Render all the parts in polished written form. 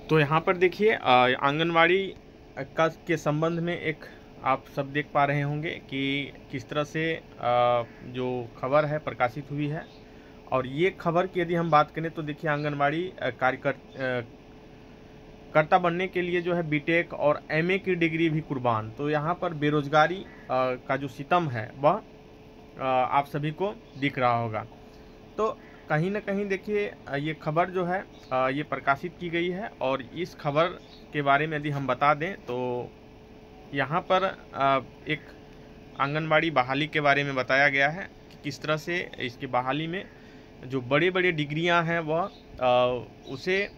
तो यहाँ पर देखिए आंगनवाड़ी का के संबंध में एक आप सब देख पा रहे होंगे कि किस तरह से जो खबर है प्रकाशित हुई है। और ये खबर की यदि हम बात करें तो देखिए आंगनवाड़ी कर्ता बनने के लिए जो है बीटेक और एमए की डिग्री भी कुर्बान। तो यहाँ पर बेरोजगारी का जो सितम है वह आप सभी को दिख रहा होगा। तो कहीं न कहीं देखिए ये खबर जो है ये प्रकाशित की गई है। और इस खबर के बारे में यदि हम बता दें तो यहाँ पर एक आंगनबाड़ी बहाली के बारे में बताया गया है कि किस तरह से इसकी बहाली में जो बड़े-बड़े डिग्रियां हैं वह उसे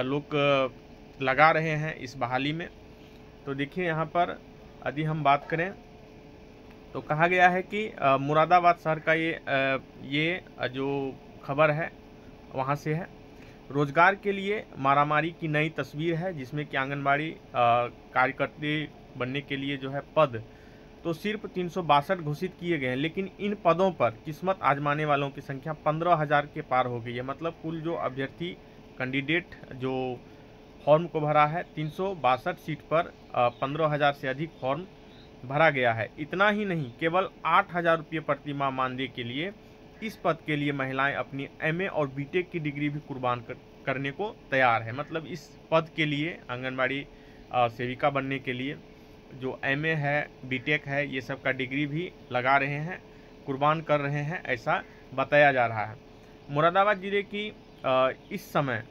लोग लगा रहे हैं इस बहाली में। तो देखिए यहाँ पर यदि हम बात करें तो कहा गया है कि मुरादाबाद शहर का ये जो खबर है वहाँ से है। रोजगार के लिए मारामारी की नई तस्वीर है जिसमें कि आंगनबाड़ी कार्यकर्ती बनने के लिए जो है पद तो सिर्फ 362 घोषित किए गए हैं, लेकिन इन पदों पर किस्मत आजमाने वालों की संख्या 15,000 के पार हो गई है। मतलब कुल जो अभ्यर्थी कैंडिडेट जो फॉर्म को भरा है 362 सीट पर 15,000 से अधिक फॉर्म भरा गया है। इतना ही नहीं, केवल 8,000 रुपये प्रति माह मानदेय के लिए इस पद के लिए महिलाएं अपनी एमए और बीटेक की डिग्री भी कुर्बान करने को तैयार है। मतलब इस पद के लिए आंगनबाड़ी सेविका बनने के लिए जो एमए है, बीटेक है, ये सब का डिग्री भी लगा रहे हैं, कुर्बान कर रहे हैं, ऐसा बताया जा रहा है। मुरादाबाद जिले की इस समय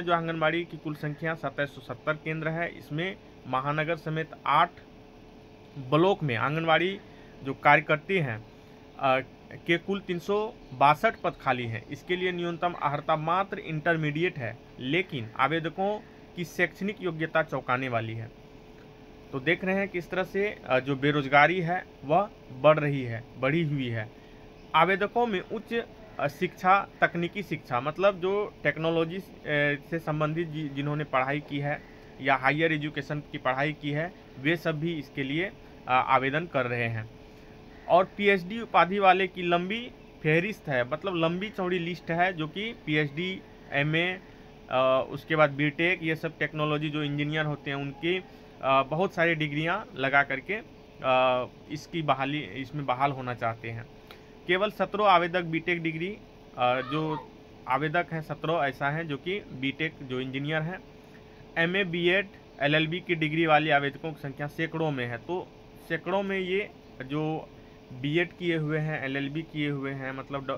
जो आंगनबाड़ी की कुल संख्या 2770 केंद्र है। इसमें महानगर समेत 8 ब्लॉक में आंगनबाड़ी जो कार्यकर्ती हैं के कुल 362 पद खाली हैं। इसके लिए न्यूनतम अर्हता मात्र इंटरमीडिएट है, लेकिन आवेदकों की शैक्षणिक योग्यता चौंकाने वाली है। तो देख रहे हैं किस तरह से जो बेरोजगारी है वह बढ़ी हुई है। आवेदकों में उच्च शिक्षा, तकनीकी शिक्षा, मतलब जो टेक्नोलॉजी से संबंधित जिन्होंने पढ़ाई की है या हायर एजुकेशन की पढ़ाई की है, वे सब भी इसके लिए आवेदन कर रहे हैं। और पीएचडी उपाधि वाले की लंबी फहरिस्त है, मतलब लंबी चौड़ी लिस्ट है, जो कि पीएचडी, एमए, उसके बाद बीटेक, ये सब टेक्नोलॉजी जो इंजीनियर होते हैं उनकी बहुत सारी डिग्रियां लगा करके इसमें बहाल होना चाहते हैं। केवल 17 आवेदक बीटेक डिग्री जो आवेदक हैं 17 ऐसा हैं जो कि बीटेक जो इंजीनियर हैं। एमए, बीएड, एलएलबी की डिग्री वाले आवेदकों की संख्या सैकड़ों में है। तो सैकड़ों में ये जो बीएड किए हुए हैं, एलएलबी किए हुए हैं, मतलब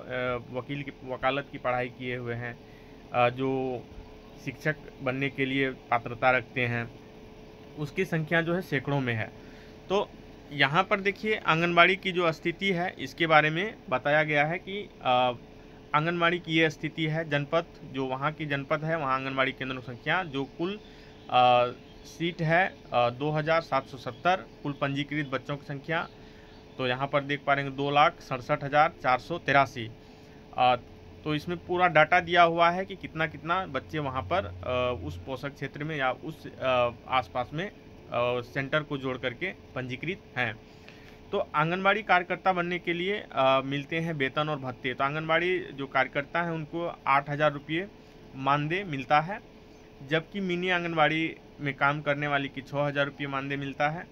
वकालत की पढ़ाई किए हुए हैं, जो शिक्षक बनने के लिए पात्रता रखते हैं, उसकी संख्या जो है सैकड़ों में है। तो यहाँ पर देखिए आंगनबाड़ी की जो स्थिति है इसके बारे में बताया गया है कि आंगनबाड़ी की ये स्थिति है। जनपद जो वहाँ की जनपद है, वहाँ आंगनबाड़ी केंद्रों की संख्या जो कुल सीट है 2,770, कुल पंजीकृत बच्चों की संख्या तो यहाँ पर देख पा रहे हैं 2,67,483। तो इसमें पूरा डाटा दिया हुआ है कि कितना बच्चे वहाँ पर उस पोषक क्षेत्र में या उस आसपास में सेंटर को जोड़ करके पंजीकृत हैं। तो आंगनबाड़ी कार्यकर्ता बनने के लिए मिलते हैं वेतन और भत्ते। तो आंगनबाड़ी जो कार्यकर्ता हैं उनको 8,000 रुपये मानदेय मिलता है, जबकि मिनी आंगनबाड़ी में काम करने वाली की 6,000 रुपये मानदेय मिलता है।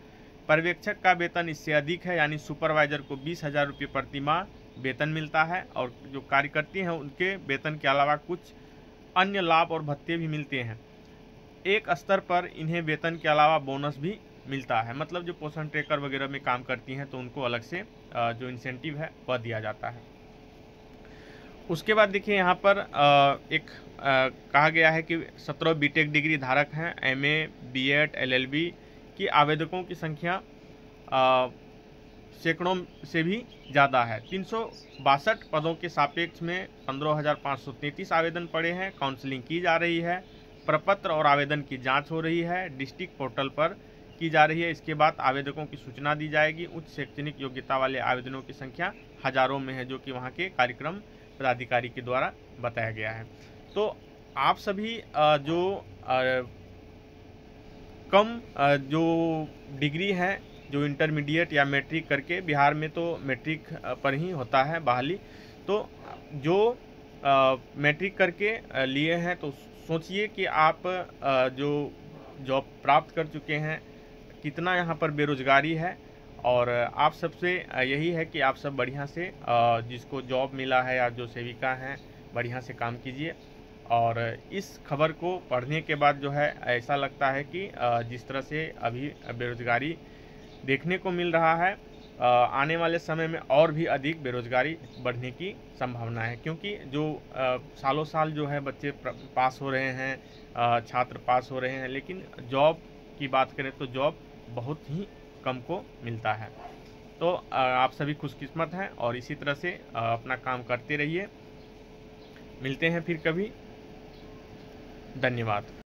पर्यवेक्षक का वेतन इससे अधिक है, यानी सुपरवाइजर को 20,000 रुपये प्रति माह वेतन मिलता है। और जो कार्यकर्ती हैं उनके वेतन के अलावा कुछ अन्य लाभ और भत्ते भी मिलते हैं। एक स्तर पर इन्हें वेतन के अलावा बोनस भी मिलता है, मतलब जो पोषण ट्रैकर वगैरह में काम करती हैं तो उनको अलग से जो इंसेंटिव है वह दिया जाता है। उसके बाद देखिए यहाँ पर कहा गया है कि 17 बीटेक डिग्री धारक हैं। एमए, बीएड, एलएलबी की आवेदकों की संख्या सैकड़ों से भी ज़्यादा है। 362 पदों के सापेक्ष में 15,533 आवेदन पड़े हैं। काउंसलिंग की जा रही है, प्रपत्र और आवेदन की जांच हो रही है, डिस्ट्रिक्ट पोर्टल पर की जा रही है। इसके बाद आवेदकों की सूचना दी जाएगी। उच्च शैक्षणिक योग्यता वाले आवेदनों की संख्या हजारों में है, जो कि वहाँ के कार्यक्रम पदाधिकारी के द्वारा बताया गया है। तो आप सभी जो कम जो डिग्री है, जो इंटरमीडिएट या मैट्रिक करके, बिहार में तो मैट्रिक पर ही होता है बहाली, तो जो मैट्रिक करके लिए हैं तो सोचिए कि आप जो जॉब प्राप्त कर चुके हैं कितना यहाँ पर बेरोजगारी है। और आप सबसे यही है कि आप सब बढ़िया से जिसको जॉब मिला है या जो सेविका हैं बढ़िया से काम कीजिए। और इस खबर को पढ़ने के बाद जो है ऐसा लगता है कि जिस तरह से अभी बेरोजगारी देखने को मिल रहा है, आने वाले समय में और भी अधिक बेरोजगारी बढ़ने की संभावना है, क्योंकि जो सालों साल जो है बच्चे पास हो रहे हैं, छात्र पास हो रहे हैं, लेकिन जॉब की बात करें तो जॉब बहुत ही कम को मिलता है। तो आप सभी खुशकिस्मत हैं और इसी तरह से अपना काम करते रहिए। मिलते हैं फिर कभी। धन्यवाद।